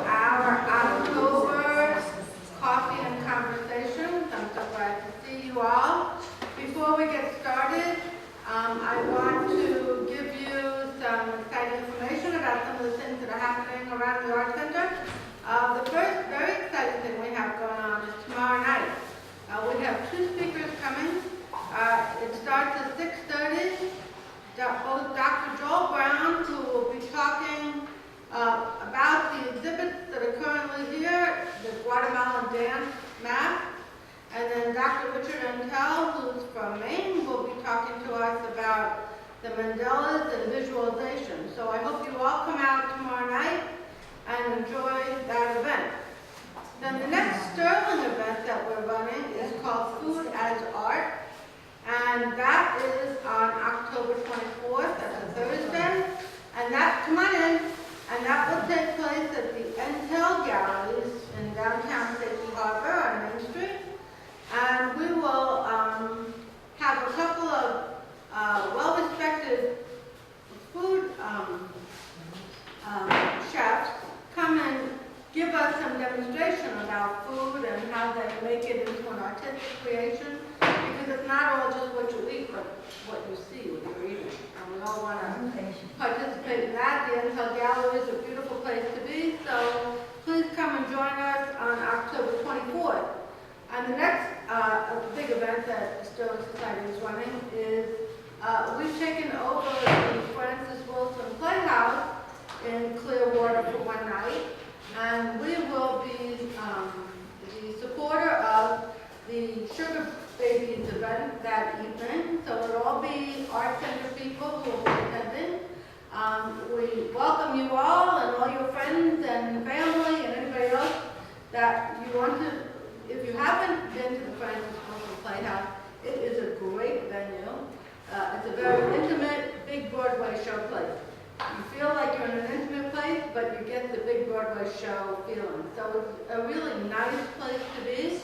our October coffee and conversations. I'm so glad to see you all. Before we get started, I want to give you some exciting information about some of the things that are happening around the Art Center. The first very exciting thing we have going on is tomorrow night. We have two speakers coming. It starts at 6:30. Both Dr. Joel Brown, who will be talking about the exhibits that are currently here, the Guatemalan dance map, and then Dr. Richard Antel, who's from Maine, will be talking to us about the mandalas and visualization. So I hope you all come out tomorrow night and enjoy that event. Then the next Sterling event that we're running is called Food as Art, and that is on October 24th, that's a Thursday. And that, come on in, and that will take place at the Entel Galleries in downtown Safety Harbor on Main Street. And we will have a couple of well-respected food chefs come and give us some demonstration about food and how they make it into an artistic creation. Because it's not all just what you eat, but what you see when you're eating. And we all want to participate in that. The Entel Gallery is a beautiful place to be, so please come and join us on October 24th. And the next big event that Sterling Society is running is we've taken over the Francis Wilson Playhouse in Clearwater for one night, and we will be the supporter of the Sugar Babies event that evening. So it'll all be Art Center people who will be attending. We welcome you all and all your friends and family and anybody else that you want to. If you haven't been to the Francis Wilson Playhouse, it is a great venue. It's a very intimate, big Broadway show place. You feel like you're in an intimate place, but you get the big Broadway show feeling. So it's a really nice place to be.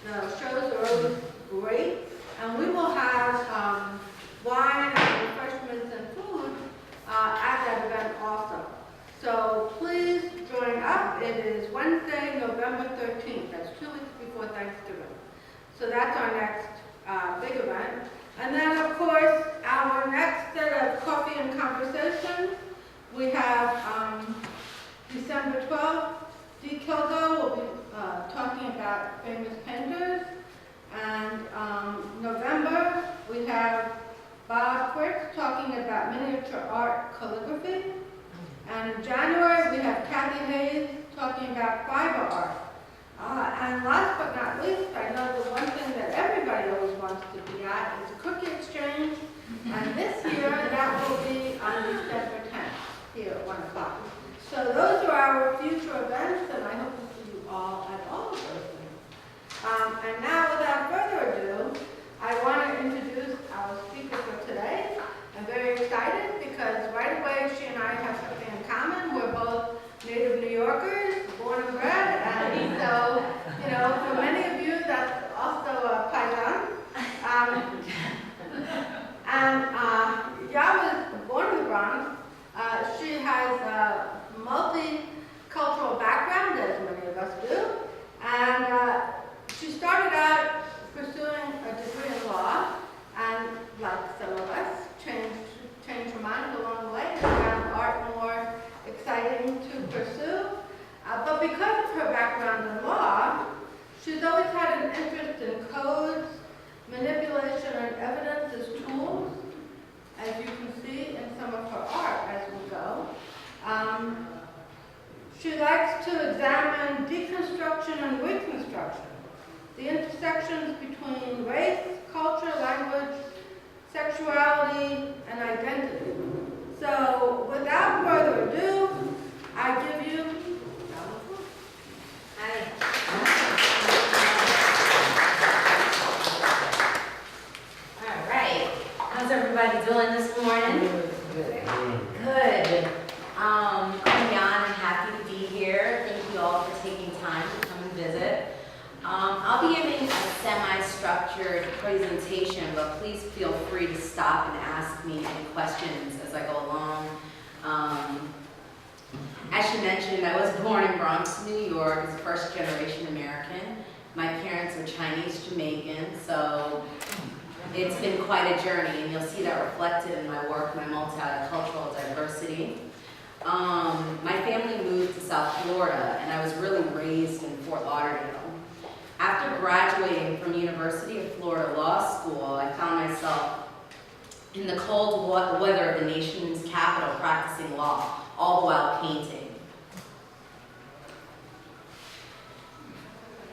The shows are always great, and we will have wine and refreshments and food at that event also. So please join up. It is Wednesday, November 13th. That's 2 weeks before Thanksgiving. So that's our next big event. And then, of course, our next set of coffee and conversations, we have December 12th. Dee Kilgo will be talking about famous painters. And November, we have Bob Quirks talking about miniature art calligraphy. And in January, we have Kathy Hayes talking about fiber art. And last but not least, I know the one thing that everybody always wants to be at is a cookie exchange. And this year, that will be on December 10th, here at 1 o'clock. So those are our future events, and I hope to see you all at all of those things. And now, without further ado, I want to introduce our speaker for today. I'm very excited because right away she and I have something in common. We're both native New Yorkers, born and bred, and so, you know, for many of you, that's also a paisan. Yah was born in the Bronx. She has a multicultural background, as many of us do, and she started out pursuing a degree in law, and like some of us, changed her mind along the way and found art more exciting to pursue. But because of her background in law, she's always had an interest in codes, manipulation, and evidence as tools, as you can see in some of her art as we go. She likes to examine deconstruction and reconstruction, the intersections between race, culture, language, sexuality, and identity. So, without further ado, I give you All right. How's everybody doing this morning? Good. I'm Jan and happy to be here. Thank you all for taking time to come and visit. I'll be giving a semi-structured presentation, but please feel free to stop and ask me any questions as I go along. I should mention I was born in Bronx, New York, as a first-generation American. My parents are Chinese Jamaican, so it's been quite a journey, and you'll see that reflected in my work, my multicultural diversity. My family moved to South Florida, and I was really raised in Fort Lauderdale. After graduating from University of Florida Law School, I found myself in the cold weather of the nation's capital practicing law, all the while painting.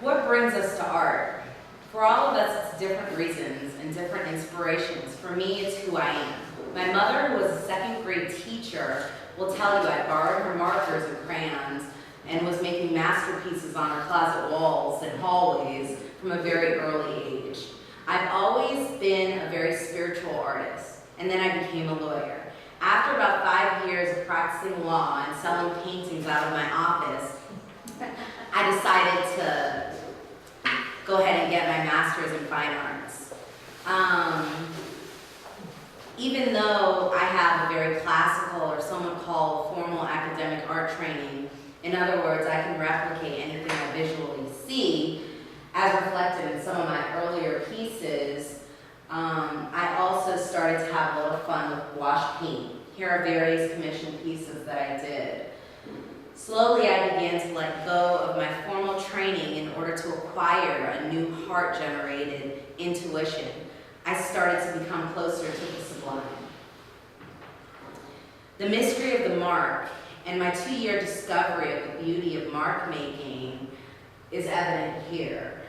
What brings us to art? For all of us, it's different reasons and different inspirations. For me, it's who I am. My mother, who was a second grade teacher, will tell you I borrowed her markers and crayons and was making masterpieces on her closet walls and hallways from a very early age. I've always been a very spiritual artist, and then I became a lawyer. After about 5 years of practicing law and selling paintings out of my office, I decided to go ahead and get my master's in fine arts. Even though I have a very classical, or some would call formal academic art training, in other words, I can replicate anything I visually see, as reflected in some of my earlier pieces. I also started to have a little fun with wash paint. Here are various commissioned pieces that I did. Slowly, I began to let go of my formal training in order to acquire a new heart-generated intuition. I started to become closer to the sublime. The mystery of the mark and my 2-year discovery of the beauty of mark making is evident here.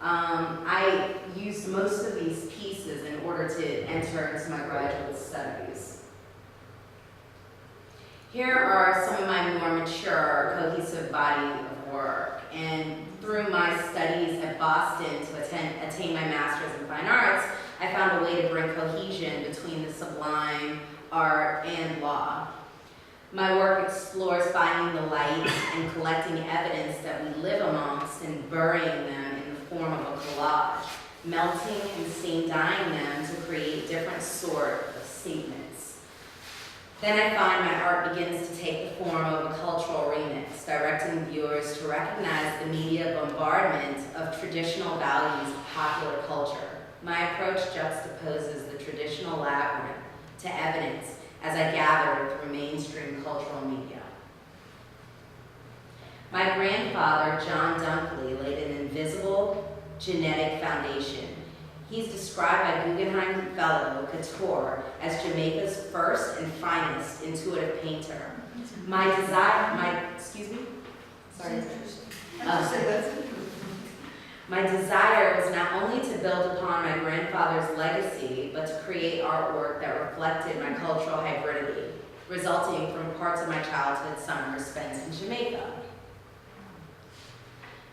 I used most of these pieces in order to enter into my graduate studies. Here are some of my more mature, cohesive body of work. And through my studies at Boston to attain my master's in fine arts, I found a way to bring cohesion between the sublime, art, and law. My work explores finding the light and collecting evidence that we live amongst and burying them in the form of a collage, melting and stain dyeing them to create different sort of statements. Then I find my art begins to take the form of a cultural remix, directing viewers to recognize the media bombardment of traditional values of popular culture. My approach juxtaposes the traditional labyrinth to evidence as I gather through mainstream cultural media. My grandfather, John Dunkley, laid an invisible genetic foundation. He's described by Guggenheim Fellow Couture as Jamaica's first and finest intuitive painter. My desire was not only to build upon my grandfather's legacy, but to create artwork that reflected my cultural hybridity, resulting from parts of my childhood summers spent in Jamaica.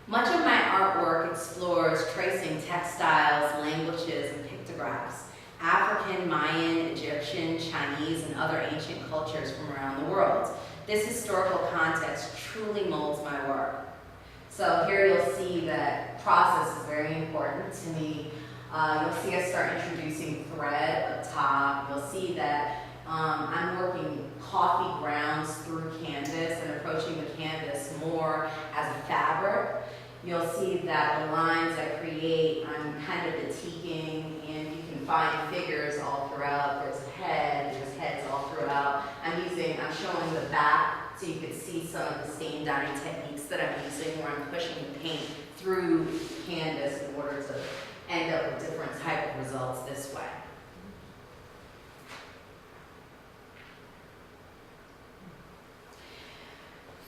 Much of my artwork explores tracing textiles, languages, and pictographs, African, Mayan, Egyptian, Chinese, and other ancient cultures from around the world. This historical context truly molds my work. So here you'll see that process is very important to me. You'll see I start introducing thread up top. You'll see that I'm working coffee grounds through canvas and approaching the canvas more as a fabric. You'll see that the lines I create, I'm kind of batiking, and you can find figures all throughout. There's a head, there's heads all throughout. I'm showing the back so you can see some of the stain dyeing techniques that I'm using where I'm pushing the paint through canvas in order to end up with different type of results this way.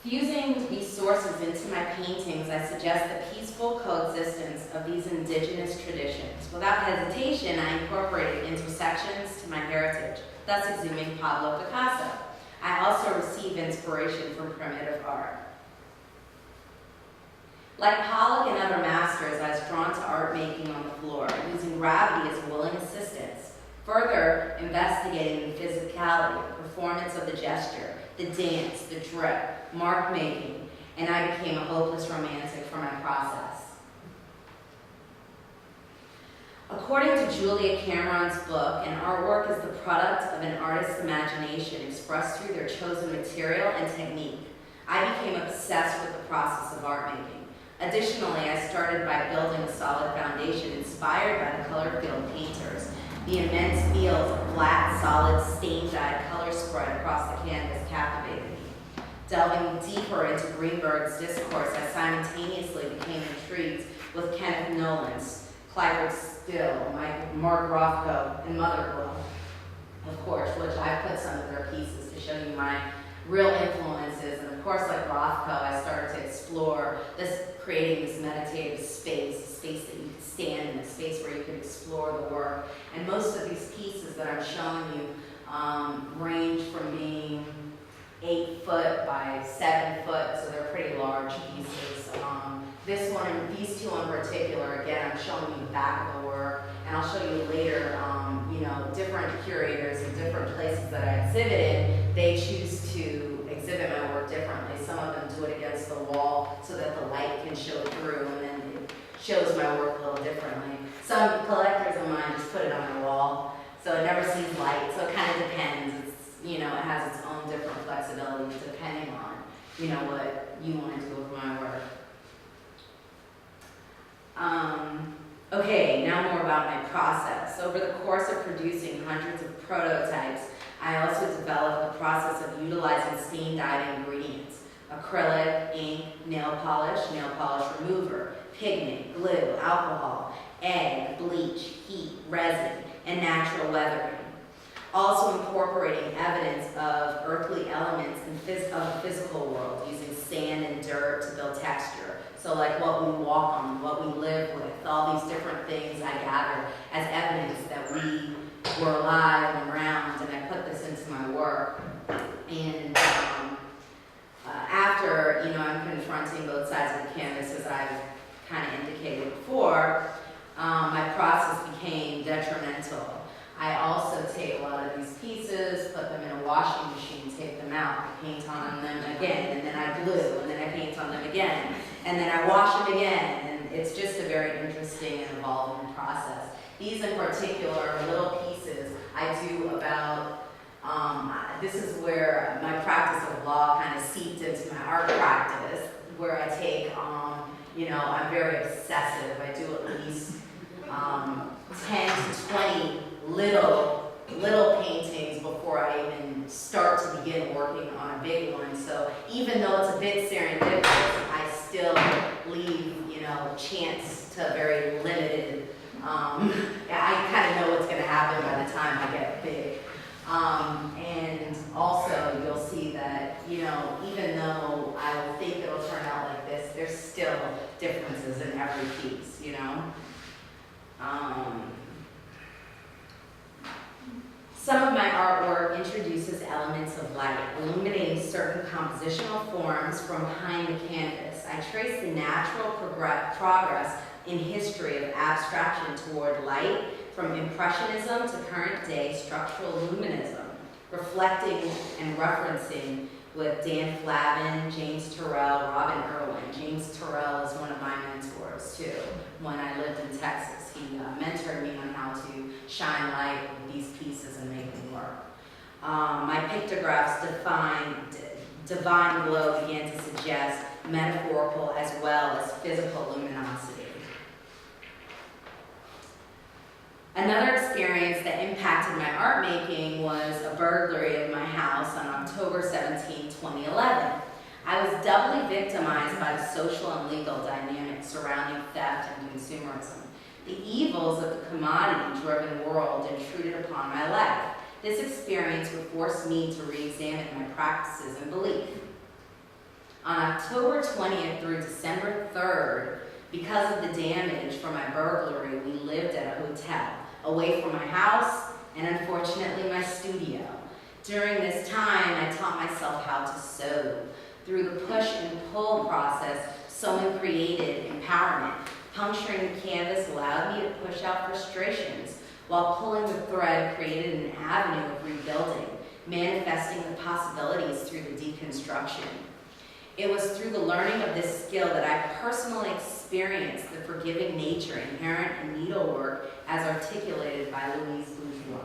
Fusing these sources into my paintings, I suggest the peaceful coexistence of these indigenous traditions. Without hesitation, I incorporated intersections to my heritage, thus exhuming Pablo Picasso. I also receive inspiration from primitive art. Like Pollock and other masters, I was drawn to art making on the floor, using gravity as willing assistance, further investigating the physicality, performance of the gesture, the dance, the drip, mark making, and I became a hopeless romantic for my process. According to Julia Cameron's book, an artwork is the product of an artist's imagination expressed through their chosen material and technique. I became obsessed with the process of art making. Additionally, I started by building a solid foundation inspired by the color field painters. The immense fields of flat, solid, stain-dyed color spread across the canvas captivated me. Delving deeper into Greenberg's discourse, I simultaneously became intrigued with Kenneth Nolan's, Clifford Still, Mark Rothko, and Motherwell, of course, which I put some of their pieces to show you my real influences. And of course, like Rothko, I started to explore this, creating this meditative space, a space that you could stand in, a space where you could explore the work. And most of these pieces that I'm showing you range from being 8 foot by 7 foot, so they're pretty large pieces. This one, these two in particular, again, I'm showing you the back of the work, and I'll show you later, you know, different curators and different places that I exhibited, they choose to exhibit my work differently. Some of them do it against the wall so that the light can show through, and then it shows my work a little differently. Some collectors of mine just put it on the wall, so it never sees light, so it kind of depends. It's, you know, it has its own different flexibility depending on, you know, what you want to do with my work. Okay, now more about my process. Over the course of producing hundreds of prototypes, I also developed the process of utilizing stain-dyed ingredients: acrylic, ink, nail polish remover, pigment, glue, alcohol, egg, bleach, heat, resin, and natural weathering. Also incorporating evidence of earthly elements of the physical world, using sand and dirt to build texture. So like what we walk on, what we live with, all these different things I gather as evidence that we were alive and around, and I put this into my work. And after, you know, I'm confronting both sides of the canvas, as I've kind of indicated before, my process became detrimental. I also take a lot of these pieces, put them in a washing machine, take them out, I paint on them again, and then I glue, and then I paint on them again, and then I wash them again, and it's just a very interesting and evolving process. These in particular little pieces I do about, this is where my practice of law kind of seeped into my art practice, where I take, you know, I'm very obsessive. I do at least 10 to 20 little paintings before I even start to begin working on a big one. So even though it's a bit serendipitous, I still leave, you know, chance to very limited. I kind of know what's going to happen by the time I get big. And also you'll see that, you know, even though I will think it'll turn out like this, there's still differences in every piece, you know. Some of my artwork introduces elements of light, illuminating certain compositional forms from behind the canvas. I trace the natural progress in history of abstraction toward light, from Impressionism to current-day structural luminism, reflecting and referencing with Dan Flavin, James Turrell, Robin Irwin. James Turrell is one of my mentors, too. When I lived in Texas, he mentored me on how to shine light with these pieces and make them work. My pictographs divine glow began to suggest metaphorical as well as physical luminosity. Another experience that impacted my art making was a burglary of my house on October 17, 2011. I was doubly victimized by the social and legal dynamics surrounding theft and consumerism. The evils of the commodity-driven world intruded upon my life. This experience would force me to re-examine my practices and belief. On October 20th through December 3rd, because of the damage from my burglary, we lived at a hotel, away from my house and unfortunately my studio. During this time, I taught myself how to sew. Through the push and pull process, sewing created empowerment. Puncturing the canvas allowed me to push out frustrations, while pulling the thread created an avenue of rebuilding, manifesting the possibilities through the deconstruction. It was through the learning of this skill that I personally experienced the forgiving nature inherent in needlework as articulated by Louise Bourgeois.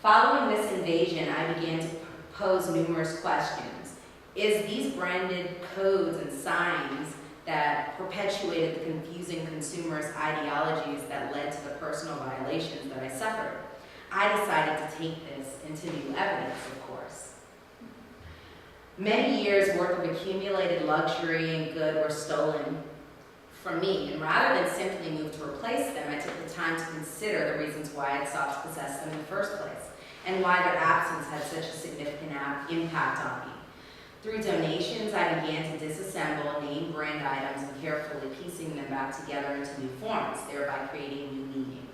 Following this invasion, I began to pose numerous questions. Is these branded codes and signs that perpetuated the confusing consumerist ideologies that led to the personal violations that I suffered? I decided to take this into new evidence, of course. Many years' worth of accumulated luxury and good were stolen from me, and rather than simply move to replace them, I took the time to consider the reasons why I'd sought to possess them in the first place, and why their absence had such a significant impact on me. Through donations, I began to disassemble name brand items and carefully piecing them back together into new forms, thereby creating new meanings.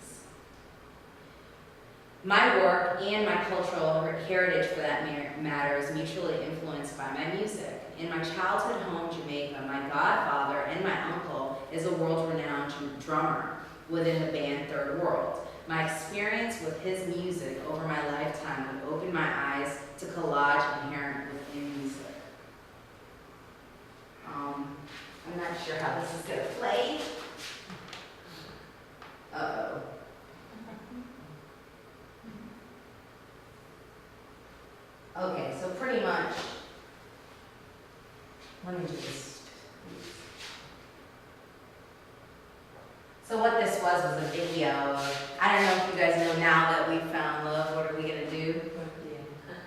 My work and my cultural heritage, for that matter, is mutually influenced by my music. In my childhood home, Jamaica, my godfather and my uncle is a world-renowned drummer within the band Third World. My experience with his music over my lifetime would open my eyes to collage inherent within music. I'm not sure how this is going to play. Uh-oh. Okay, so pretty much, let me just, so what this was a video of, I don't know if you guys know now that we found love, what are we gonna do?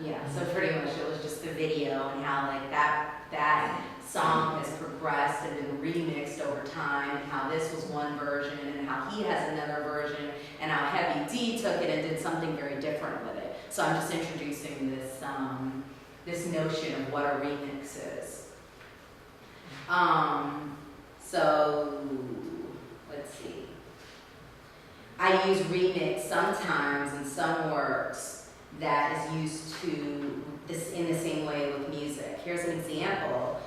Yeah, so pretty much it was just a video and how like that song has progressed and been remixed over time, and how this was one version and how he has another version, and how Heavy D took it and did something very different with it. So I'm just introducing this this notion of what a remix is. So let's see. I use remix sometimes in some works that is used to this in the same way with music. Here's an example.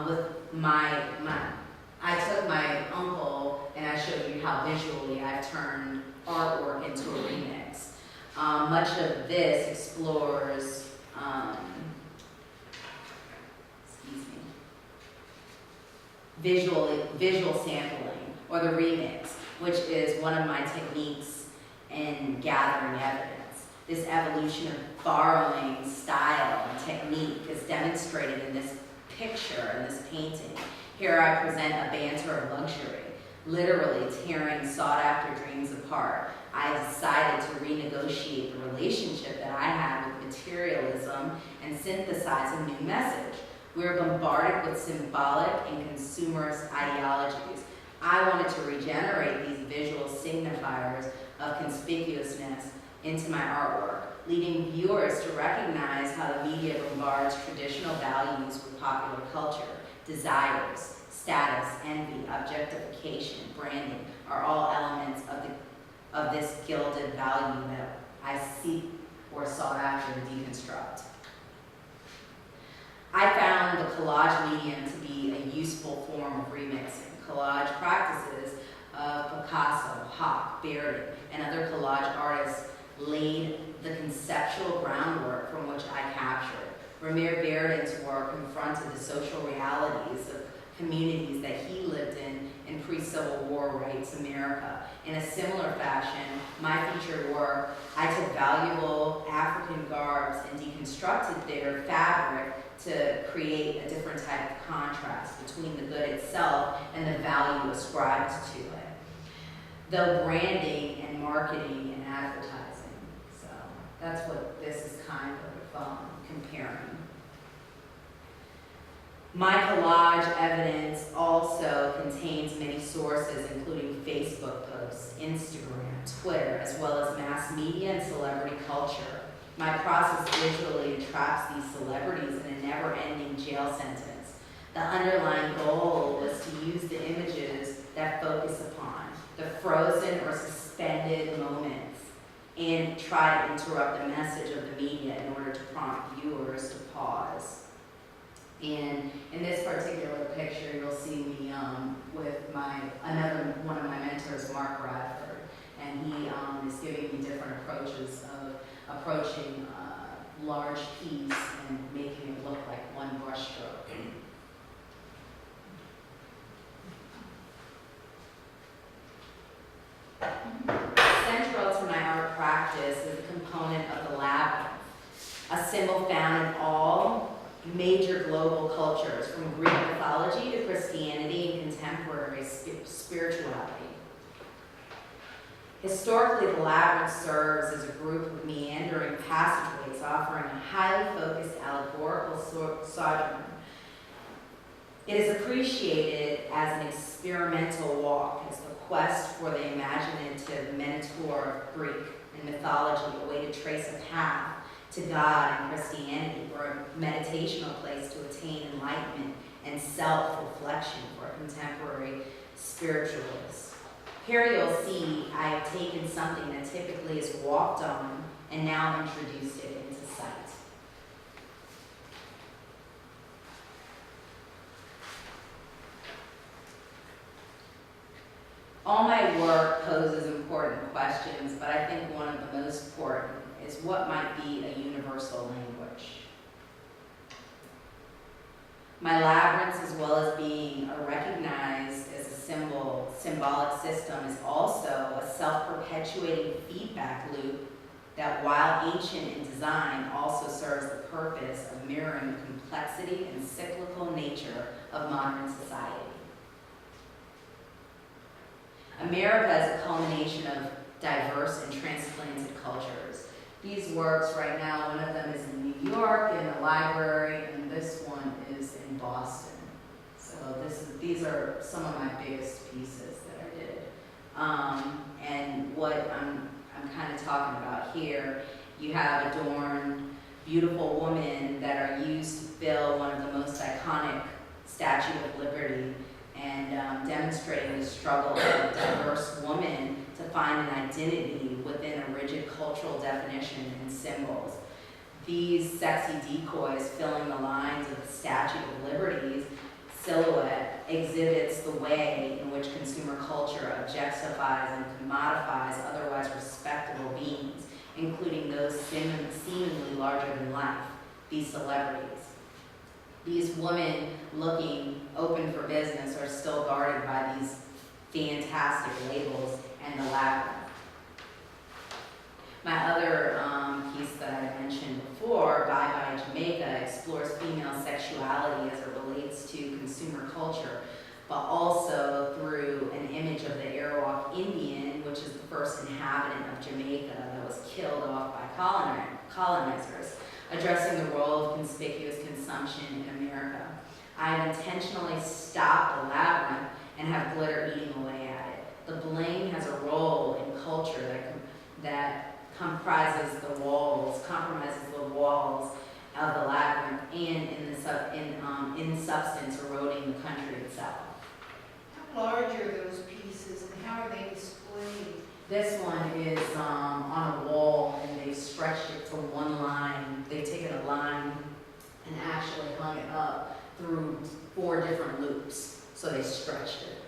With I took my uncle and I showed you how visually I've turned artwork into a remix. Much of this explores, visual sampling, or the remix, which is one of my techniques in gathering evidence. This evolution of borrowing style and technique is demonstrated in this picture, in this painting. Here I present a banter of luxury, literally tearing sought-after dreams apart. I decided to renegotiate the relationship that I had with materialism and synthesize a new message. We were bombarded with symbolic and consumerist ideologies. I wanted to regenerate these visual signifiers of conspicuousness into my artwork, leading viewers to recognize how the media bombards traditional values with popular culture. Desires, status, envy, objectification, branding are all elements of this gilded value that I seek or sought after to deconstruct. I found the collage medium to be a useful form of remixing. Collage practices of Picasso, Hawk, Baird, and other collage artists laid the conceptual groundwork from which I captured. Ramir Baird's work confronted the social realities of communities that he lived in pre-Civil War rights America. In a similar fashion, my featured work, I took valuable African garbs and deconstructed their fabric to create a different type of contrast between the good itself and the value ascribed to it, though branding and marketing and advertising. So that's what this is kind of comparing. My collage evidence also contains many sources, including Facebook posts, Instagram, Twitter, as well as mass media and celebrity culture. My process visually entraps these celebrities in a never-ending jail sentence. The underlying goal was to use the images that focus upon the frozen or suspended moments and try to interrupt the message of the media in order to prompt viewers to pause. And in this particular picture, you'll see me with another one of my mentors, Mark Bradford, and he is giving me different approaches of approaching a large piece and making it look like one brushstroke. Central to my art practice is the component of the labyrinth, a symbol found in all major global cultures, from Greek mythology to Christianity and contemporary spirituality. Historically, the labyrinth serves as a group of meandering passageways offering a highly focused allegorical sojourn. It is appreciated as an experimental walk, as the quest for the imaginative mentor of Greek and mythology, a way to trace a path to God and Christianity, or a meditational place to attain enlightenment and self-reflection for a contemporary spiritualist. Here you'll see I have taken something that typically is walked on and now introduced it into sight. All my work poses important questions, but I think one of the most important is what might be a universal language. My labyrinths, as well as being recognized as a symbolic system, is also a self-perpetuating feedback loop that, while ancient in design, also serves the purpose of mirroring the complexity and cyclical nature of modern society. America is a culmination of diverse and transplanted cultures. These works right now, one of them is in New York in a library, and this one is in Boston. So these are some of my biggest pieces that I did. And what I'm kind of talking about here, you have adorned, beautiful women that are used to fill one of the most iconic Statue of Liberty, and demonstrating the struggle of a diverse woman to find an identity within a rigid cultural definition and symbols. These sexy decoys filling the lines of the Statue of Liberty's silhouette exhibits the way in which consumer culture objectifies and commodifies otherwise respectable beings, including those seemingly larger than life, these celebrities. These women looking open for business are still guarded by these fantastic labels and the labyrinth. My other piece that I mentioned before, Bye Bye Jamaica, explores female sexuality as it relates to consumer culture, but also through an image of the Arawak Indian, which is the first inhabitant of Jamaica that was killed off by colonizers, addressing the role of conspicuous consumption in America. I have intentionally stopped the labyrinth and have glitter eating away at it. The bling has a role in culture that compromises the walls of the labyrinth, and in substance eroding the country itself. How large are those pieces and how are they displayed? This one is on a wall, and they stretched it to one line. They've taken a line and actually hung it up through 4 different loops. So they stretched it,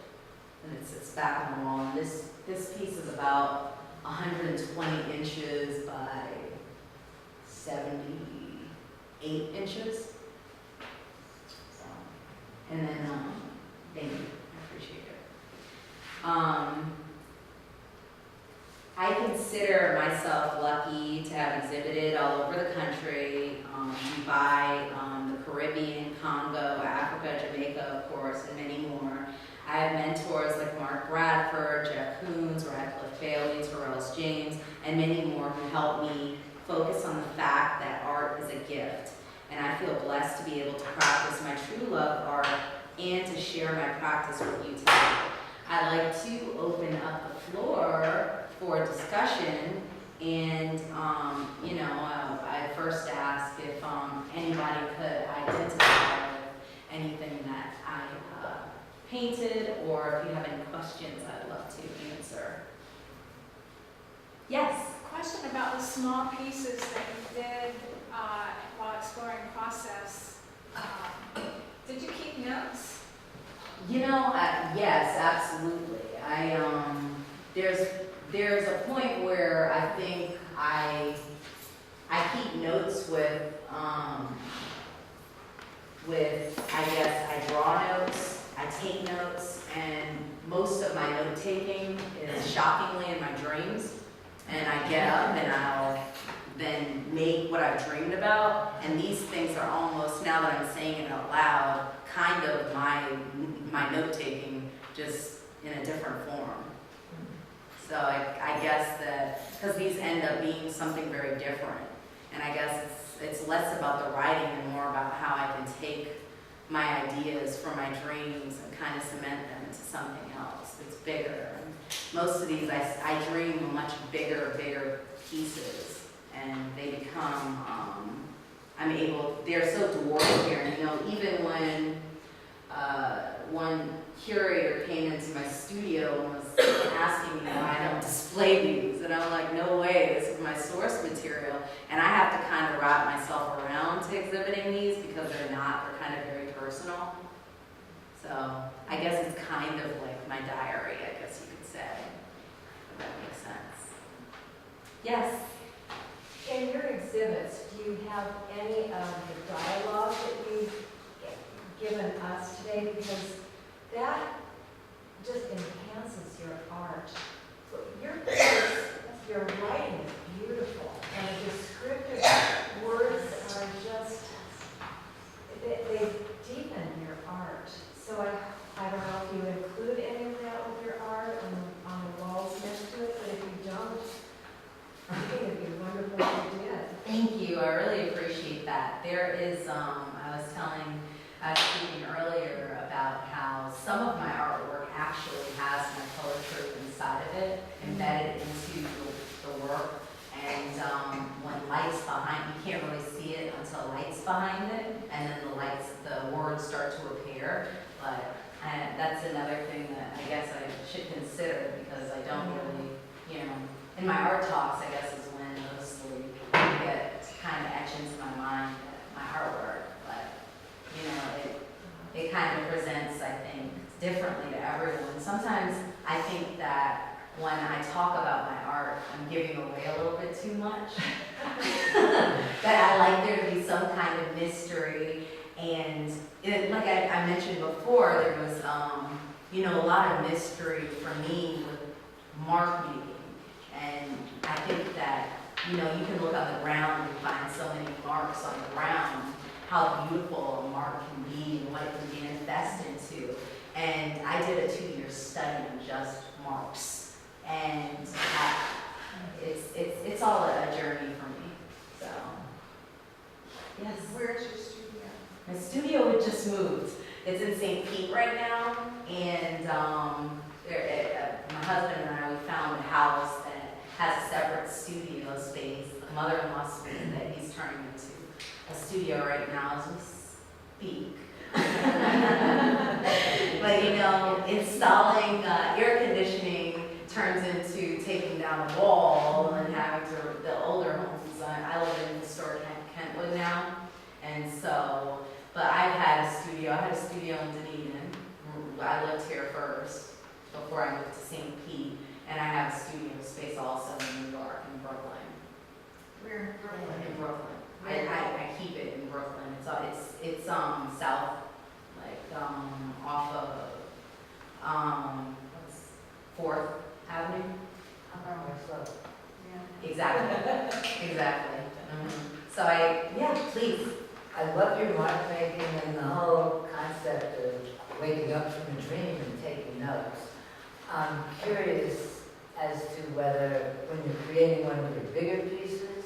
and it sits back on the wall. And this piece is about 120 inches by 78 inches. So, and then, thank you, I appreciate it. I consider myself lucky to have exhibited all over the country, Dubai, the Caribbean, Congo, Africa, Jamaica, of course, and many more. I have mentors like Mark Bradford, Jeff Koons, Radcliffe Bailey, Terrell James, and many more who help me focus on the fact that art is a gift. And I feel blessed to be able to practice my true love of art and to share my practice with you today. I'd like to open up the floor for discussion, and I first ask if anybody could identify anything that I painted, or if you have any questions, I'd love to answer. Yes? Question about the small pieces that you did while exploring process. Did you keep notes? Yes, absolutely. There's a point where I think I keep notes with I draw notes, I take notes, and most of my note taking is shockingly in my dreams. And I get up and I'll then make what I've dreamed about. And these things are almost, now that I'm saying it out loud, kind of my note-taking, just in a different form. So I guess that, because these end up being something very different, and I guess it's less about the writing and more about how I can take my ideas from my dreams and kind of cement them into something else. It's bigger. And most of these, I dream much bigger pieces, and they become, they're so dwarfed here. And, you know, even when one curator came into my studio and was asking me why I don't display these, and I'm like, no way, this is my source material. And I have to kind of wrap myself around to exhibiting these because they're kind of very personal. So I guess it's kind of like my diary, I guess you could say, if that makes sense. Yes? In your exhibits, do you have any of the dialogue that you've given us today? Because that just enhances your art. Your writing is beautiful, and the descriptive words are just, they deepen your art. So I don't know if you include any of that with your art on the walls next to it, but if you don't, I think it'd be wonderful if you did. Thank you, I really appreciate that. There is, I was speaking earlier about how some of my artwork actually has my color truth inside of it, embedded into the work. And when light's behind, you can't really see it until light's behind it, and then the words start to appear. But that's another thing that I guess I should consider, because I don't really, you know, in my art talks, I guess is when mostly get kind of etched into my mind, my artwork. But, you know, it kind of presents, I think, differently to everyone. Sometimes I think that when I talk about my art, I'm giving away a little bit too much. That I like there to be some kind of mystery. And like I mentioned before, there was, you know, a lot of mystery for me with mark making. And I think that, you know, you can look on the ground and find so many marks on the ground, how beautiful a mark can be and what it can manifest into. And I did a 2-year study on just marks. And it's all a journey for me. So, yes. Where's your studio? My studio had just moved. It's in St. Pete right now, and my husband and I, we found a house that has a separate studio space, a mother-in-law suite that he's turning into a studio right now as we speak. But you know, installing air conditioning turns into taking down a wall and having to, the older homes, I live in historic Kentwood now, and so, but I've had a studio, I had a studio in Dunedin. I lived here first before I moved to St. Pete, and I have a studio space also in New York, in Brooklyn. Where in Brooklyn? In Brooklyn. I keep it in Brooklyn. It's south, like off of 4th Avenue. Exactly. Exactly. So please. I love your mark making and the whole concept of waking up from a dream and taking notes. I'm curious as to whether when you're creating one of your bigger pieces,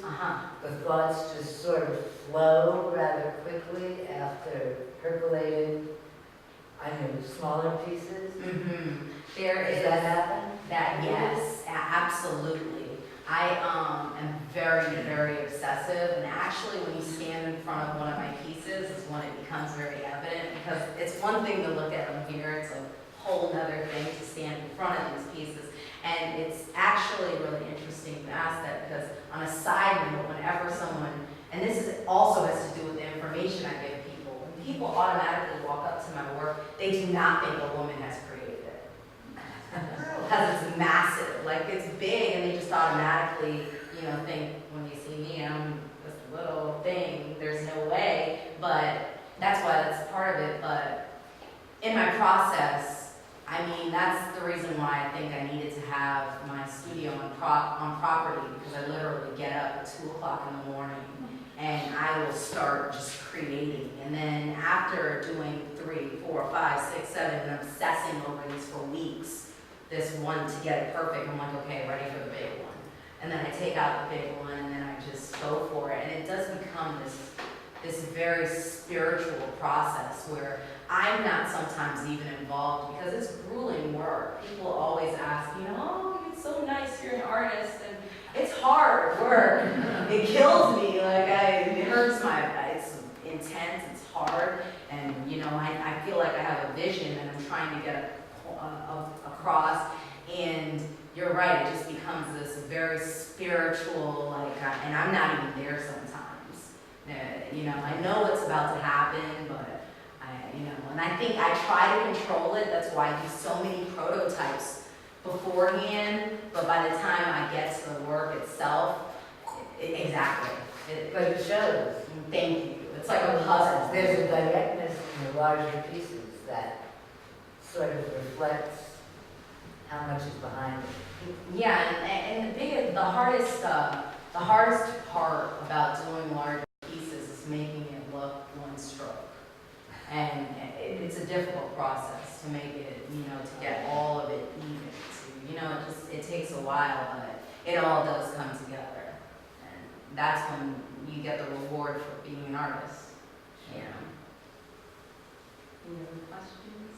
the thoughts just sort of flow rather quickly after percolated on your smaller pieces. Does that happen? Yes, absolutely. I am very, very obsessive, and actually when you stand in front of one of my pieces is when it becomes very evident, because it's one thing to look at them here, it's a whole other thing to stand in front of these pieces. And it's actually really interesting to ask that, because on a side note, whenever someone, and this also has to do with the information I give people, when people automatically walk up to my work, they do not think a woman has created it. Because it's massive, like it's big, and they just automatically, you know, think when you see me, I'm this little thing, there's no way, but that's why that's part of it. But in my process, I mean, that's the reason why I think I needed to have my studio on property, because I literally get up at 2 o'clock in the morning morning, and I will start just creating. And then after doing 3, 4, 5, 6, 7, and obsessing over these for weeks, this one to get it perfect, I'm like, okay, ready for the big one. And then I take out the big one, and then I just go for it. And it does become this very spiritual process where I'm not sometimes even involved because it's grueling work. People always ask, oh, it's so nice, you're an artist, and it's hard work. It kills me, it hurts it's intense, it's hard, and I feel like I have a vision and I'm trying to get across, and you're right, it just becomes this very spiritual, and I'm not even there sometimes. I know what's about to happen, but and I think I try to control it. That's why I do so many prototypes beforehand, but by the time I get to the work itself, exactly. But it shows. Thank you. It's like a puzzle. There's a directness in the larger pieces that sort of reflects how much is behind it. Yeah, and the hardest part about doing large pieces is making it look one stroke. And it's a difficult process to make it, to get all of it even. It takes a while, but it all does come together. And that's when you get the reward for being an artist. Any other questions?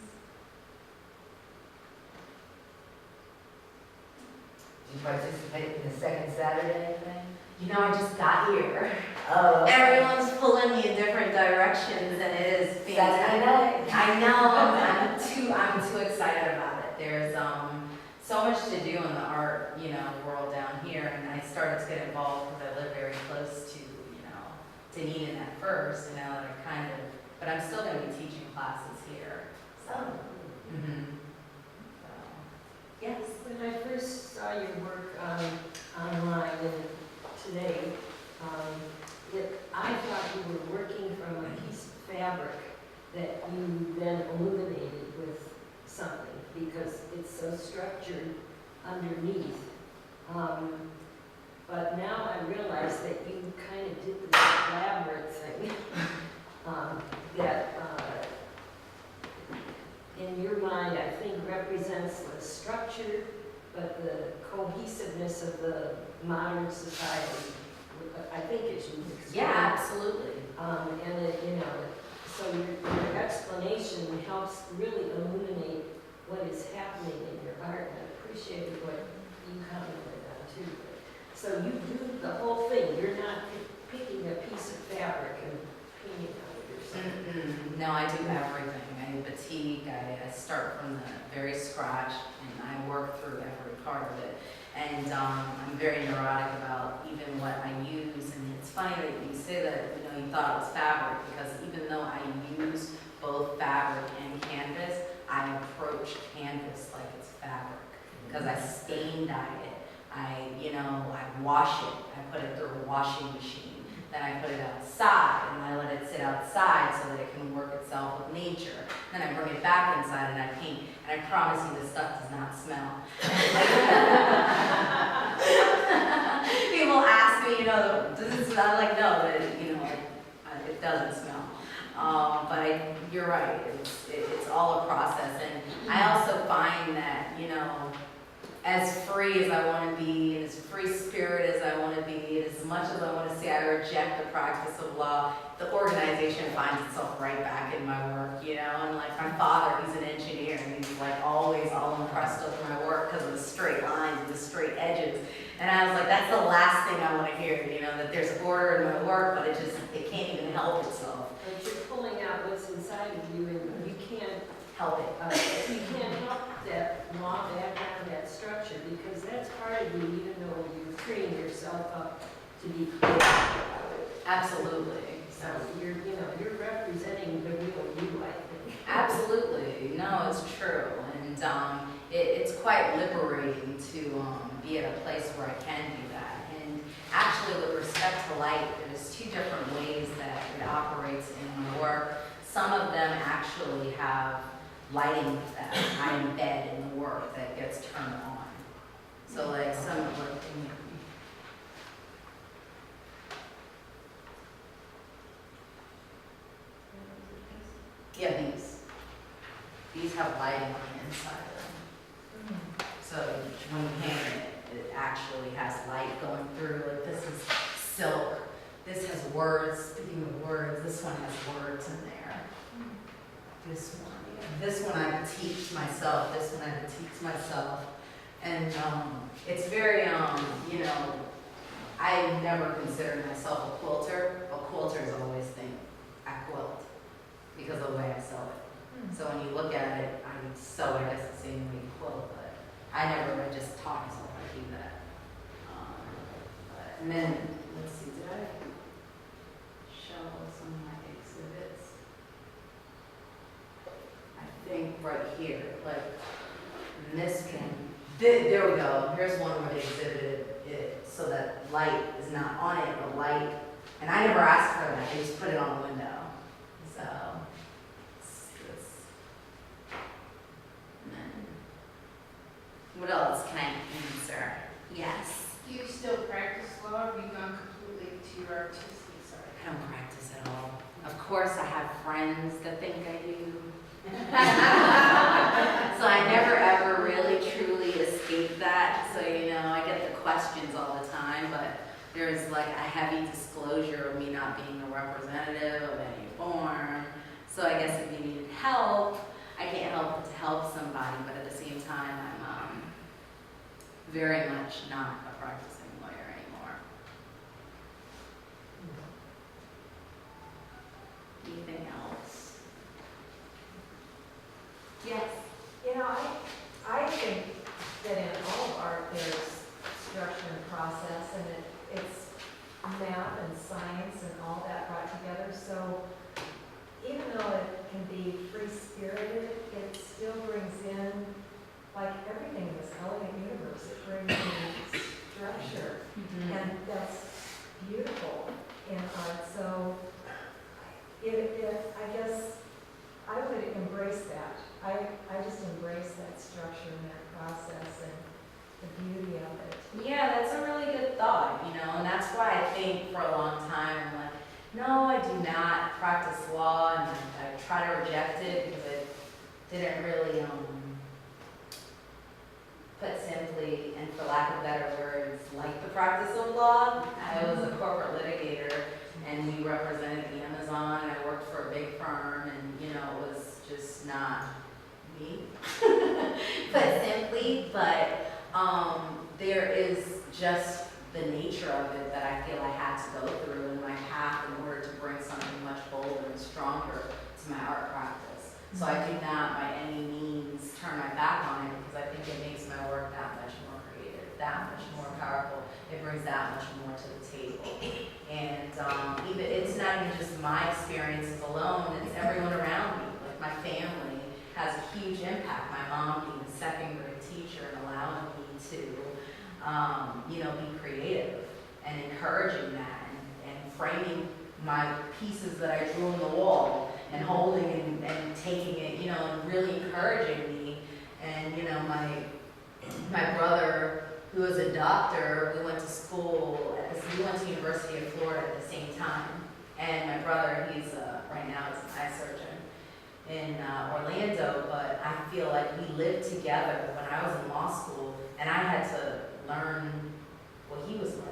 Did you participate in the second Saturday thing? I just got here. Oh, okay. Everyone's pulling me in different directions, and it is fantastic. Saturday night? I know. I'm too excited about it. There's so much to do in the art, world down here, and I started to get involved because I live very close to, Dunedin at first, and now that I but I'm still going to be teaching classes here. So. So, yes. When I first saw your work online and today, I thought you were working from a piece of fabric that you then illuminated with something because it's so structured underneath. But now I realize that you kind of did this elaborate thing that in your mind I think represents the structure but the cohesiveness of the modern society. I think it's unique. Yeah, absolutely. And it, so your explanation helps really illuminate what is happening in your art. And I appreciated what you commented on too. So you do the whole thing. You're not picking a piece of fabric and painting on it or something. No, I do everything. I batik. I start from the very scratch, and I work through every part of it. And I'm very neurotic about even what I use. And it's funny that you say that, you thought it was fabric, because even though I use both fabric and canvas, I approach canvas like it's fabric, because I stain dye it. I wash it. I put it through a washing machine. Then I put it outside, and I let it sit outside so that it can work itself with nature. Then I bring it back inside and I paint. And I promise you, this stuff does not smell. People ask me, does it smell? I'm like, no, it doesn't smell. But you're right. It's all a process, and I also find that as free as I want to be, and as free spirit as I want to be, and as much as I want to say I reject the practice of law, the organization finds itself right back in my work, and like my father, he's an engineer, and he's like always all impressed with my work because of the straight lines and the straight edges. And I was like, that's the last thing I want to hear, that there's order in my work, but it can't even help itself. But you're pulling out what's inside of you, and you can't Help it. you can't help that law background, that structure, because that's part of you, even though you're freeing yourself up to be creative about it. Absolutely. So you're representing the real you, I think. Absolutely. No, it's true. And it's quite liberating to be at a place where I can do that. And actually, with respect to light, there's 2 different ways that it operates in my work. Some of them actually have lighting that I embed in the work that gets turned on. So like some of these have lighting on the inside of them. So when you paint it, it actually has light going through. Like this is silk. This has words. Speaking of words, this one has words in there. This one I teach myself. This one I teach myself. And it's very, you know, I never considered myself a quilter, but quilters always think I quilt because of the way I sew it. So when you look at it, I sew it as the same way you quilt, but I just taught myself how to do that. And then, let's see, did I show some of my exhibits? I think right here, like in this one, there we go. Here's one where they exhibited it so that light is not on it, but light. And I never asked for that. I just put it on the window. So, and then, what else can I answer? Yes. Do you still practice law, or have you gone completely to your artistic side? I don't practice at all. Of course, I have friends that think I do. So I never ever really truly escape that. So, you know, I get the questions all the time, but there's like a heavy disclosure of me not being a representative of any form. So I guess if you needed help, I can't help but to help somebody, but at the same time, I'm very much not a practicing lawyer anymore. Anything else? Yes. You know, I think that in all of art, there's structure and process, and it's math and science and all that brought together. So even though it can be free-spirited, it still brings in, like everything in this elegant universe, it brings in structure. And that's beautiful in art. So I guess I would embrace that. I just embrace that structure and that process and the beauty of it. Yeah, that's a really good thought, you know, and that's why I think for a long time I'm like, no, I do not practice law, and I try to reject it because it didn't really, put simply, and for lack of better words, like the practice of law. I was a corporate litigator, and we represented the Amazon, and I worked for a big firm, and, you know, it was just not me, put simply, but there is just the nature of it that I feel I had to go through in my path in order to bring something much bolder and stronger to my art practice. So I do not by any means turn my back on it, because I think it makes my work that much more creative, that much more powerful. It brings that much more to the table. And even it's not even just my experiences alone, it's everyone around me. Like my family has a huge impact. My mom being a second grade teacher and allowing me to, you know, be creative and encouraging that and framing my pieces that I drew on the wall and holding and taking it, you know, and really encouraging me. And, you know, my brother, who is a doctor, we went to school, we went to University of Florida at the same time. And my brother, he's right now is an eye surgeon in Orlando, but I feel like we lived together when I was in law school, and I had to learn what he was learning.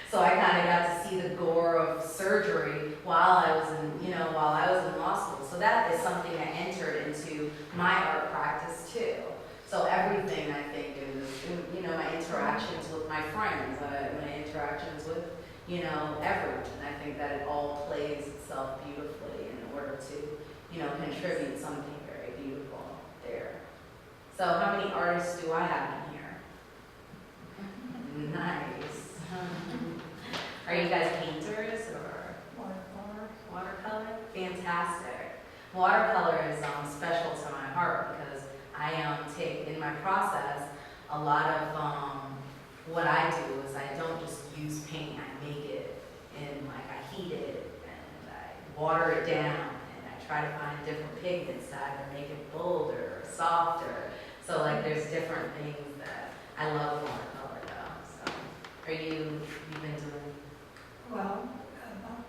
So I kind of got to see the gore of surgery while I was in law school. So that is something I entered into my art practice too. So everything, I think, is, you know, my interactions with my friends, my interactions with, you know, everyone. I think that it all plays itself beautifully in order to, you know, contribute something very beautiful there. So how many artists do I have in here? Nice. Are you guys painters or? Watercolor? Fantastic. Watercolor is special to my heart because I take in my process a lot of what I do is I don't just use paint, I make it in, like, I heat it and I water it down and I try to find different pigments to either make it bolder or softer. So like there's different things that I love watercolor though. So you've been doing? Well, about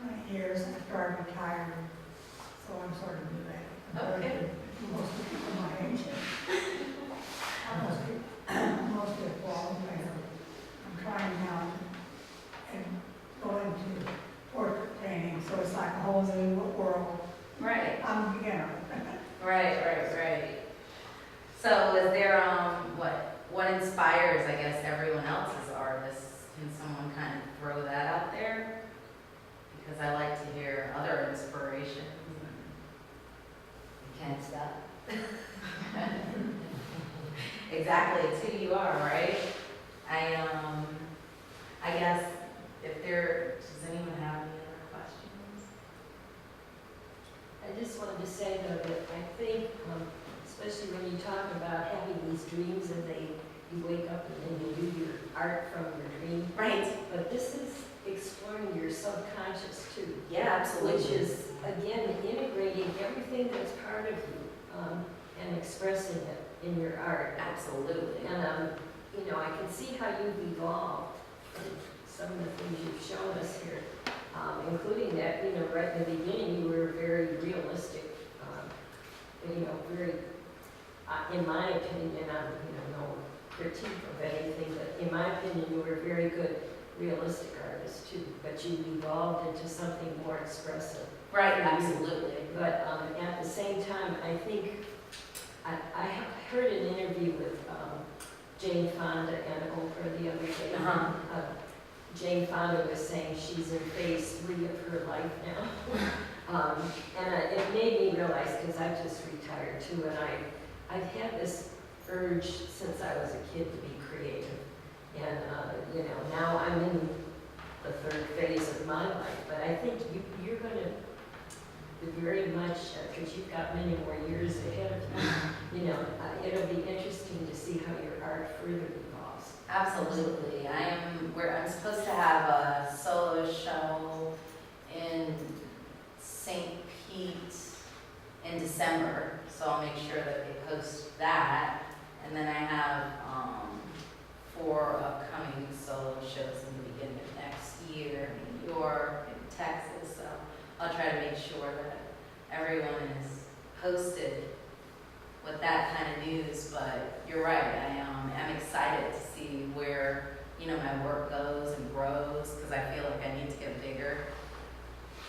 20 years after I retired, so I'm sort of new at it. Okay. most people my age. Mostly a fall player. I'm trying now and go into portrait painting, so it's like a whole new world. Right. I'm a beginner. Right. So is there, what inspires, I guess, everyone else as artists? Can someone kind of throw that out there? Because I like to hear other inspirations. You can't stop. Exactly, it's who you are, right? I guess if does anyone have any other questions? I just wanted to say though that I think, especially when you talk about having these dreams and you wake up and then you do your art from your dream. Right. But this is exploring your subconscious too. Yeah, absolutely. Which is, again, integrating everything that's part of you and expressing it in your art. Absolutely. And, I can see how you've evolved in some of the things you've shown us here, including that, right in the beginning, you were very realistic, very, in my opinion, no critique of anything, but in my opinion, you were a very good realistic artist too, but you evolved into something more expressive. Right, absolutely. But at the same time, I think, I heard an interview with Jane Fonda and Oprah the other day. Jane Fonda was saying she's in phase 3 of her life now. It made me realize, because I just retired too, and I've had this urge since I was a kid to be creative. And, now I'm in the 3rd phase of my life, but I think you're going to very much, because you've got many more years ahead of you, it'll be interesting to see how your art further evolves. Absolutely. I'm supposed to have a solo show in St. Pete in December, so I'll make sure that they post that. And then I have 4 upcoming solo shows in the beginning of next year in New York and Texas, so I'll try to make sure that everyone is posted with that kind of news. But you're right, I'm excited to see where my work goes and grows, because I feel like I need to get bigger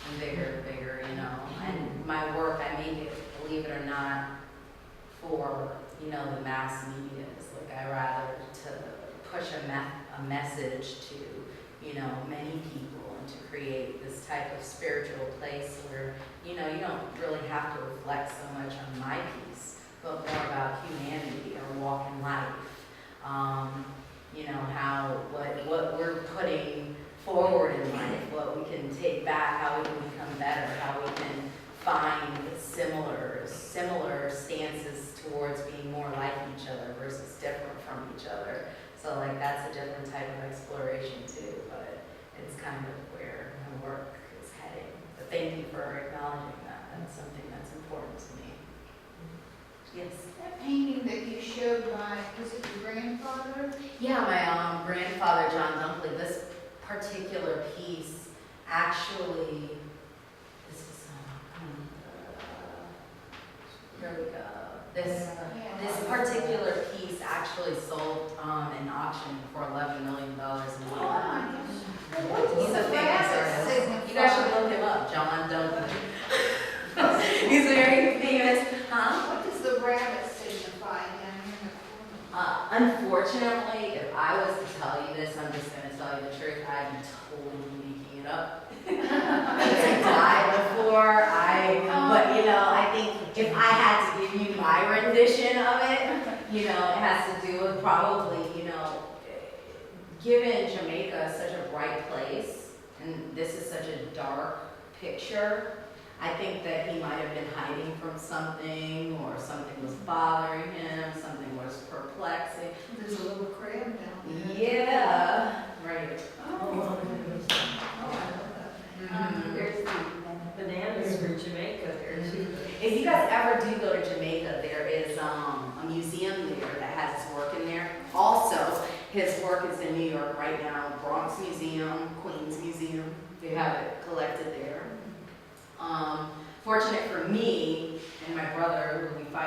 and bigger, and my work, I make it, believe it or not, for the mass media. Like I rather to push a message to many people, and to create this type of spiritual place where you don't really have to reflect so much on my piece, but more about humanity or walk in life. What we're putting forward in life, what we can take back, how we can become better, how we can find similar stances towards being more like each other versus different from each other. So like that's a different type of exploration too, but it's kind of where my work is heading. But thank you for acknowledging that. That's something that's important to me. Yes. That painting that you showed was it your grandfather? Yeah, my grandfather, John Dunkley, this particular piece actually, this is, here we go. This particular piece actually sold in auction for $11 million in Oh my gosh. He's a famous artist. You guys should look him up, John Dunkley. He's very famous. Huh? What does the rabbit signify down here in the corner? Unfortunately, if I was to tell you this, I'm just going to tell you the truth. I'd be totally making it up. I died before. But I think if I had to give you my rendition of it, it has to do with probably, given Jamaica is such a bright place, and this is such a dark picture, I think that he might have been hiding from something, or something was bothering him, something was perplexing. There's a little crab down there. Yeah, right. Oh, I love that. Mhm. There's the bananas for Jamaica there too. If you guys ever do go to Jamaica, there is a museum there that has his work in there. Also, his work is in New York right now, Bronx Museum, Queens Museum. They have it collected there. Fortunate for me and my brother, who will be 5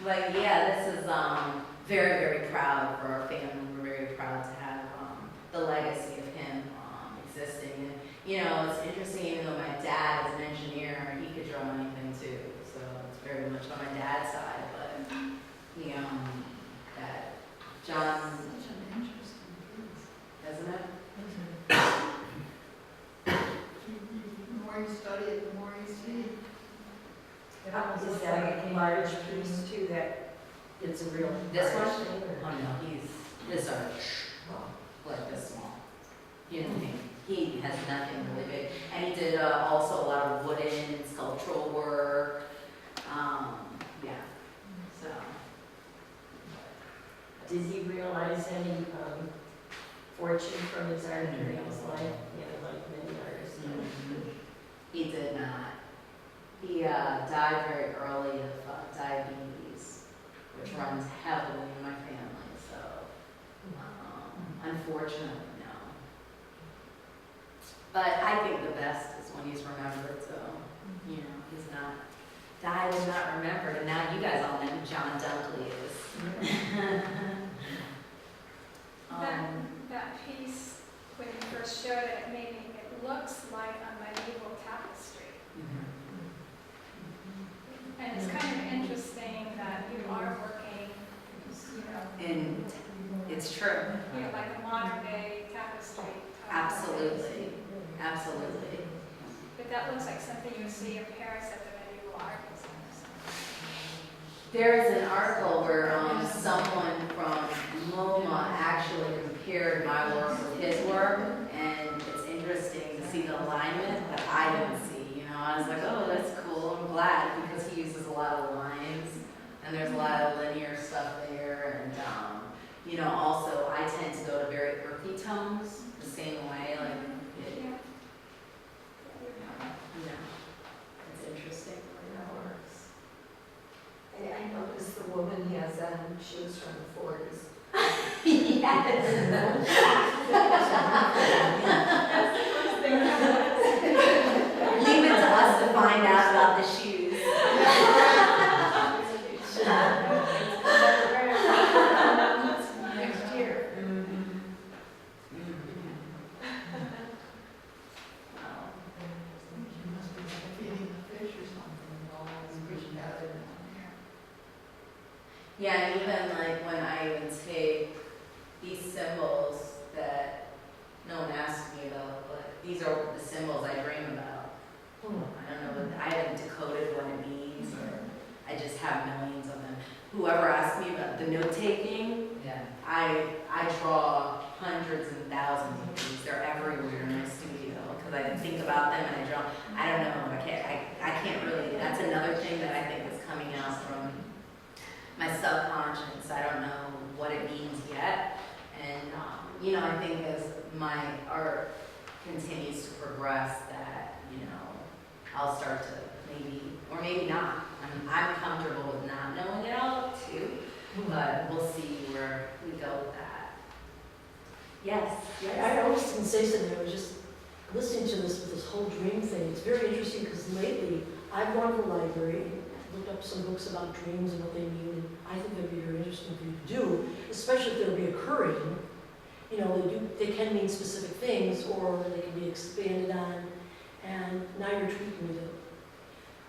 But yeah, this is very, very proud for our family. We're very proud to have the legacy of him existing. And you know, it's interesting, even though my dad is an engineer, he could draw anything too. So it's very much on my dad's side. But you know, that John, Such an interesting piece. isn't it? The more you study it, the more you see. It almost is that a large piece too, that it's a real. This large one? thing, or- Oh no, this are like this small. You know what I mean? He has nothing really big. And he did also a lot of wooden sculptural work. Yeah. So. Did he realize any fortune from his art during his life? Yeah, like many artists. He did not. He died very early of diabetes, which runs heavily in my family. So, unfortunately, no. But I think the best is when he's remembered. So, you know, he's not died and not remembered. And now you guys all know who John Dunkley is. That piece, when you first showed it, it looks like a medieval tapestry. And it's kind of interesting that you are working, And it's true. like a modern day tapestry. type. Absolutely. Absolutely. But that looks like something you would see in Paris at the medieval art museum. There's an article where someone from MoMA actually compared my work with his work, and it's interesting to see the alignment that I didn't see. You know, I was like, oh, that's cool. I'm glad, because he uses a lot of lines, and there's a lot of linear stuff there, and you know, also I tend to go to very earthy tones the same way, like it, Yeah. you know, it's interesting the way that works. I noticed the woman has shoes from the 40s. Leave it to us to find out about the shoes. Next year. She must be feeding the fish or something, and all these fish gathered down here. Yeah, and even like when I even take these symbols that no one asked me about, but these are the symbols I dream about. I don't know, I haven't decoded what it means, or I just have millions of them. Whoever asked me about the note taking, Yeah. I draw hundreds and thousands of these. They're everywhere in my studio because I think about them and I draw. I don't know. I can't really. That's another thing that I think is coming out from my subconscious. I don't know what it means yet. And you know, I think as my art continues to progress, that you know, I'll start to maybe, or maybe not. I'm comfortable with not knowing it all too. But we'll see where we go with that. Yes, I was going to say something, I was just listening to this whole dream thing. It's very interesting because lately I've gone to the library, looked up some books about dreams and what they mean, and I think that'd be very interesting for you to do, especially if they're reoccurring. You know, they can mean specific things, or they can be expanded on, and now you're tweaking them.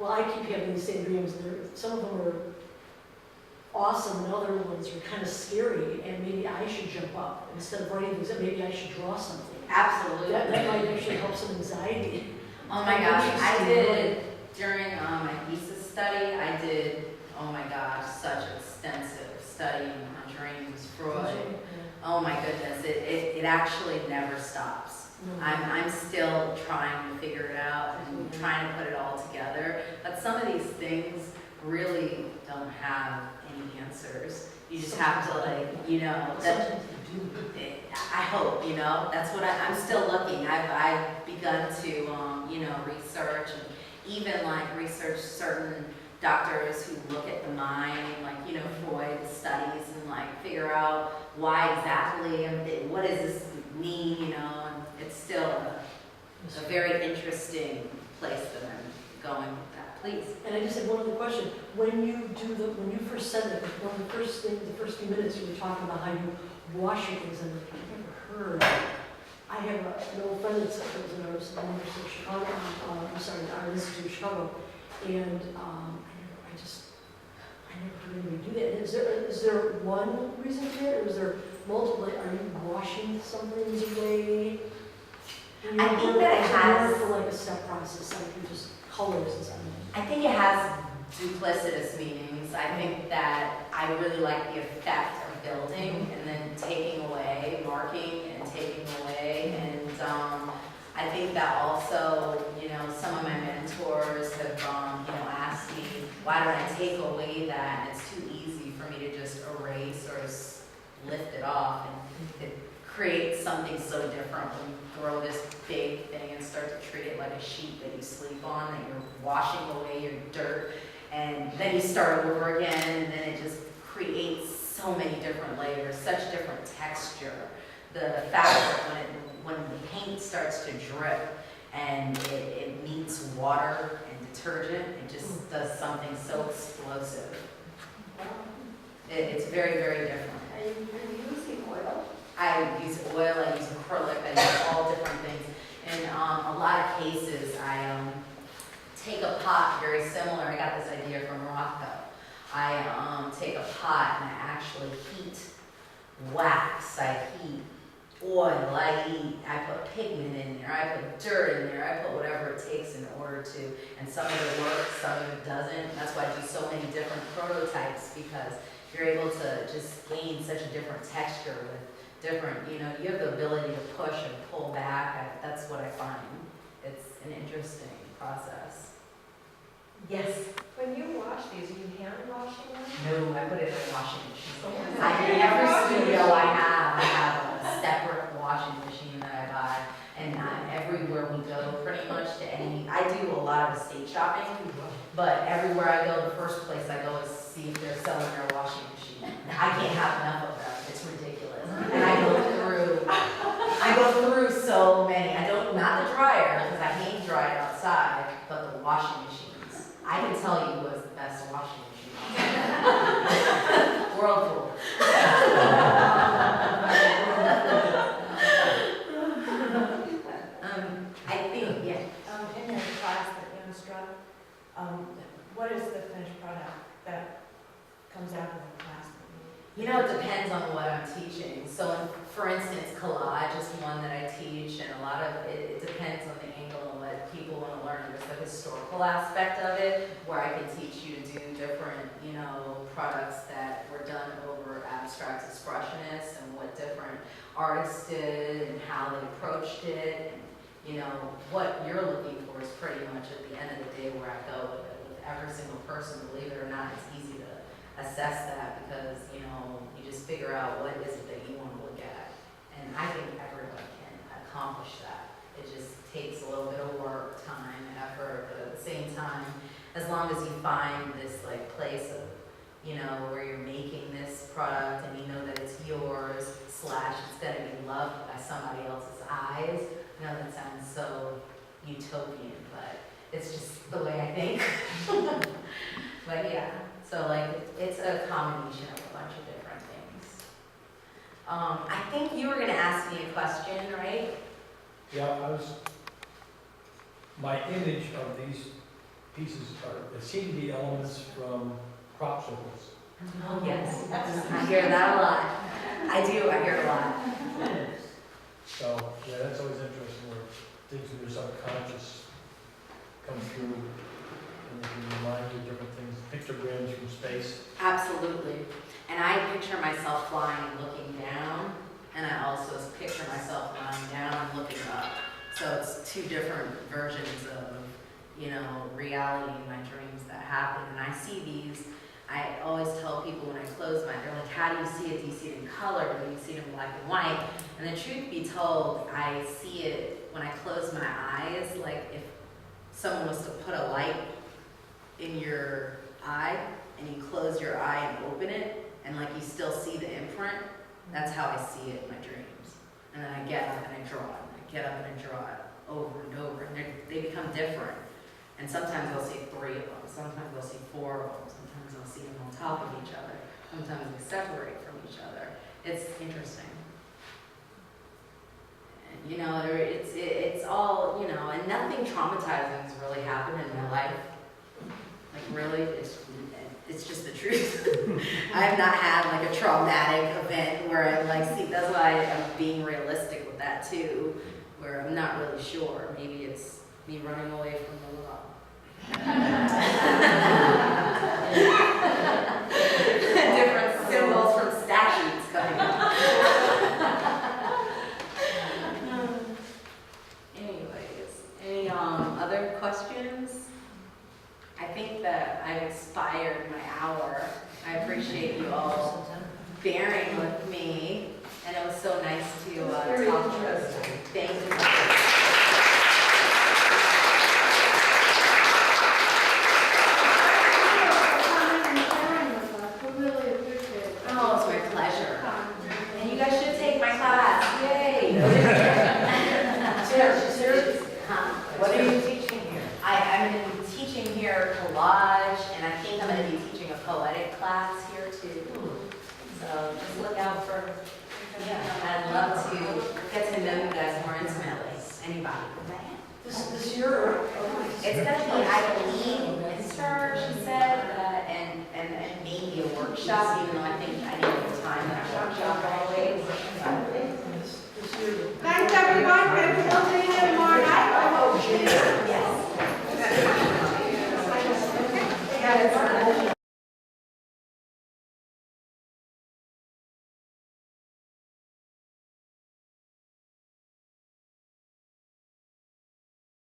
Well, I keep having these same dreams, and some of them are awesome, and other ones are kind of scary, and maybe I should jump up. Instead of writing things, maybe I should draw something. absolutely. That might actually help some anxiety. Oh my gosh, I did, during my thesis study, I did, oh my gosh, such extensive studying on dreams, Freud. Oh my goodness, it actually never stops. I'm still trying to figure it out and trying to put it all together. But some of these things really don't have any answers. You just have to, like, you know, that, I hope, you know, that's what I'm still looking. I've begun to, you know, research and even like research certain doctors who look at the mind, like, you know, Freud studies and like figure out why exactly, and what does this mean, you know, and it's still a very interesting place that I'm going with that, please. And I just had one other question. When you first said it, one of the first things, the first few minutes, you were talking about how you wash your things, and I've never heard. I have an old friend that's an artist at the University of Chicago, the Art Institute of Chicago, and I never heard anybody do that. Is there one reason for it, or is there multiple? Are you washing some things away? I think that it has- for like a step process, like you just colors and stuff. I think it has duplicitous meanings. I think that I really like the effect of building and then taking away, marking and taking away. And I think that also, some of my mentors have, asked me, why don't I take away that? And it's too easy for me to just erase or lift it off. And it creates something so different when you throw this big thing and start to treat it like a sheet that you sleep on, that you're washing away your dirt, and then you start over again, and then it just creates so many different layers, such different texture. The fabric, when the paint starts to drip and it meets water and detergent, it just does something so explosive. It's very, very different. Are you using oil? I use oil, I use acrylic, I use all different things. In a lot of cases, I take a pot very similar. I got this idea from Morocco. I take a pot and I actually heat wax, I heat oil, I put pigment in there, I put dirt in there, I put whatever it takes in order to, and some of it works, some of it doesn't. That's why I do so many different prototypes, because you're able to just gain such a different texture with different, you have the ability to push and pull back. That's what I find. It's an interesting process. Yes? When you wash these, are you hand washing them? No, I put it in a washing machine. In every studio I have a separate washing machine that I buy, and everywhere we go, pretty much I do a lot of estate shopping, but everywhere I go, the first place I go is see if they're selling their washing machine. I can't have enough of them. It's ridiculous. And I go through so many. Not the dryer, because I hate drying outside, but the washing machines. I can tell you what's the best washing machine. Whirlpool. I think, yeah. In your class that you instruct, what is the finished product that comes out of the class? It depends on what I'm teaching. So, for instance, collage is one that I teach, and a lot of it depends on the angle and what people want to learn. There's the historical aspect of it, where I can teach you to do different, products that were done over abstract expressionists, and what different artists did, and how they approached it. And, what you're looking for is pretty much at the end of the day where I go with it. With every single person, believe it or not, it's easy to assess that, because you just figure out what is it that you want to look at, and I think everyone can accomplish that. It just takes a little bit of work, time, effort, but at the same time, as long as you find this place of where you're making this product and you know that it's yours / it's going to be loved by somebody else's eyes. I know that sounds so utopian, but it's just the way I think. But yeah. So it's a combination of a bunch of different things. I think you were going to ask me a question, right? Yeah, my image of these pieces they seem to be elements from crop circles. Oh, yes. I hear that a lot. I hear it a lot. So, yeah, that's always interesting, where things in your subconscious come through, and they can remind you of different things, pictograms from space. Absolutely. And I picture myself flying and looking down, and I also picture myself lying down and looking up. So it's two different versions of, reality in my dreams that happen. And I see these, I always tell people when I close my, they're like, how do you see it? Do you see it in color? Or do you see it in black and white? And the truth be told, I see it when I close my eyes, like if someone was to put a light in your eye, and you close your eye and open it, and you still see the imprint. That's how I see it in my dreams. And then I get up and I draw it, and I get up and I draw it over and over, and they become different. And sometimes they'll see 3 of them, sometimes they'll see 4 of them, sometimes they'll see them on top of each other, sometimes they separate from each other. It's interesting. And, you know, it's all, you know, and nothing traumatizing has really happened in my life. Like really, it's just the truth. I have not had like a traumatic event where I like see, that's why I'm being realistic with that too, where I'm not really sure. Maybe it's me running away from the law. Different symbols from statutes coming up. Anyways, any other questions? I think that I've expired my hour. I appreciate you all bearing with me, and it was so nice to talk to you. Thank you. Oh, it's my pleasure. And you guys should take my class. Yay! Huh? What are you teaching here? I'm going to be teaching here collage, and I think I'm going to be teaching a poetic class here too. So just look out for, I'd love to get to know you guys more intimately. Anybody? This year, It's going to be, I believe, winter, she said, and maybe a workshop, even though I think I need more time in a workshop always. this year. Thanks, everyone. Maybe we'll see you tomorrow night. Yes.